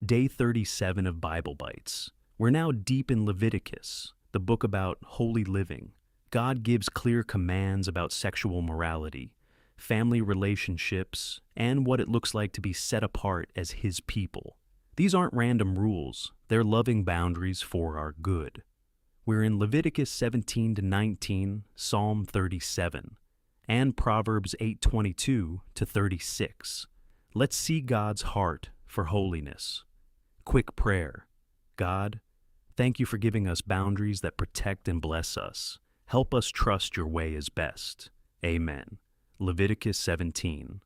Day 37 of Bible Bites. We're now deep in Leviticus, the book about holy living. God gives clear commands about sexual morality, family relationships, and what it looks like to be set apart as His people. These aren't random rules, they're loving boundaries for our good. We're in Leviticus 17 to 19, Psalm 37, and Proverbs 8:22 to 36. Let's see God's heart for holiness. Quick prayer. God, thank you for giving us boundaries that protect and bless us. Help us trust your way is best. Amen. Leviticus 17.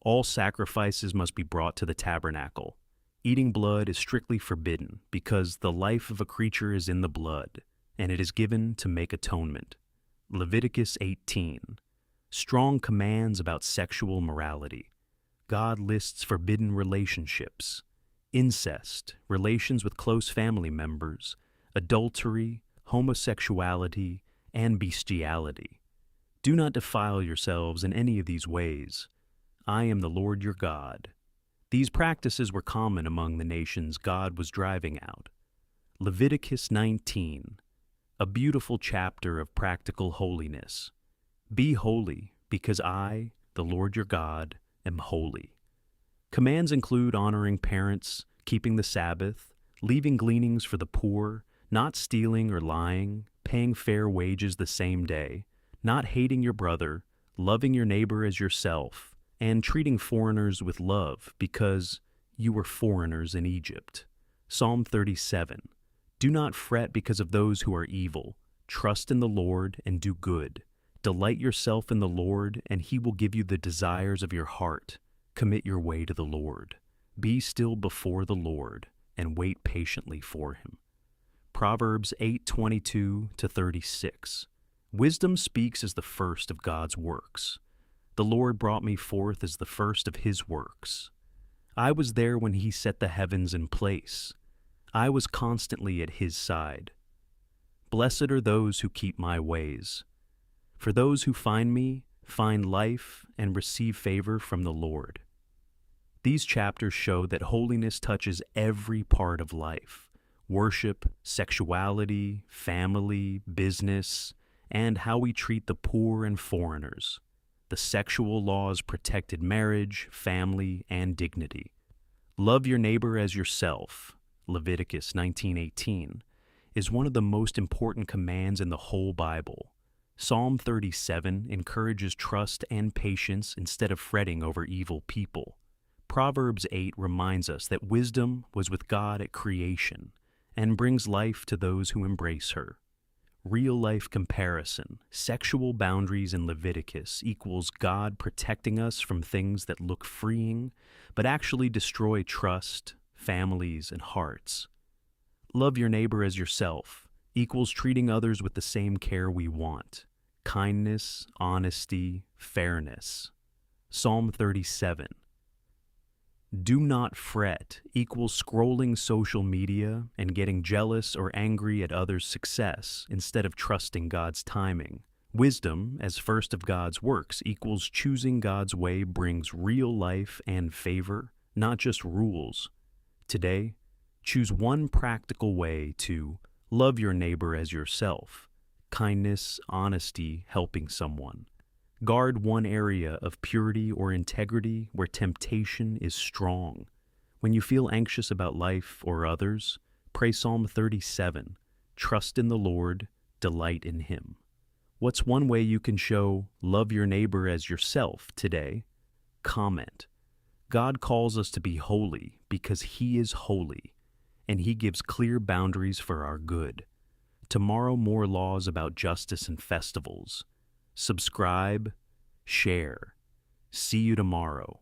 All sacrifices must be brought to the tabernacle. Eating blood is strictly forbidden because the life of a creature is in the blood, and it is given to make atonement. Leviticus 18. Strong commands about sexual morality. God lists forbidden relationships, incest, relations with close family members, adultery, homosexuality, and bestiality. Do not defile yourselves in any of these ways. I am the Lord your God. These practices were common among the nations God was driving out. Leviticus 19, a beautiful chapter of practical holiness. Be holy, because I, the Lord your God, am holy. Commands include honoring parents, keeping the Sabbath, leaving gleanings for the poor, not stealing or lying, paying fair wages the same day, not hating your brother, loving your neighbor as yourself, and treating foreigners with love because you were foreigners in Egypt. Psalm 37. Do not fret because of those who are evil. Trust in the Lord and do good. Delight yourself in the Lord, and He will give you the desires of your heart. Commit your way to the Lord. Be still before the Lord, and wait patiently for Him. Proverbs 8:22 to 36. Wisdom speaks as the first of God's works. The Lord brought me forth as the first of His works. I was there when He set the heavens in place. I was constantly at His side. Blessed are those who keep my ways. For those who find me, find life and receive favor from the Lord. These chapters show that holiness touches every part of life: worship, sexuality, family, business, and how we treat the poor and foreigners. The sexual laws protected marriage, family, and dignity. Love your neighbor as yourself, Leviticus 19:18, is one of the most important commands in the whole Bible. Psalm 37 encourages trust and patience instead of fretting over evil people. Proverbs 8 reminds us that wisdom was with God at creation and brings life to those who embrace her. Real-life comparison, sexual boundaries in Leviticus equals God protecting us from things that look freeing, but actually destroy trust, families, and hearts. Love your neighbor as yourself equals treating others with the same care we want. Kindness, honesty, fairness. Psalm 37. Do not fret equals scrolling social media and getting jealous or angry at others' success instead of trusting God's timing. Wisdom, as first of God's works, equals choosing God's way brings real life and favor, not just rules. Today, choose one practical way to love your neighbor as yourself. Kindness, honesty, helping someone. Guard one area of purity or integrity where temptation is strong. When you feel anxious about life or others, pray Psalm 37. Trust in the Lord, delight in Him. What's one way you can show love your neighbor as yourself today? Comment. God calls us to be holy because He is holy, and He gives clear boundaries for our good. Tomorrow, more laws about justice and festivals. Subscribe, share. See you tomorrow.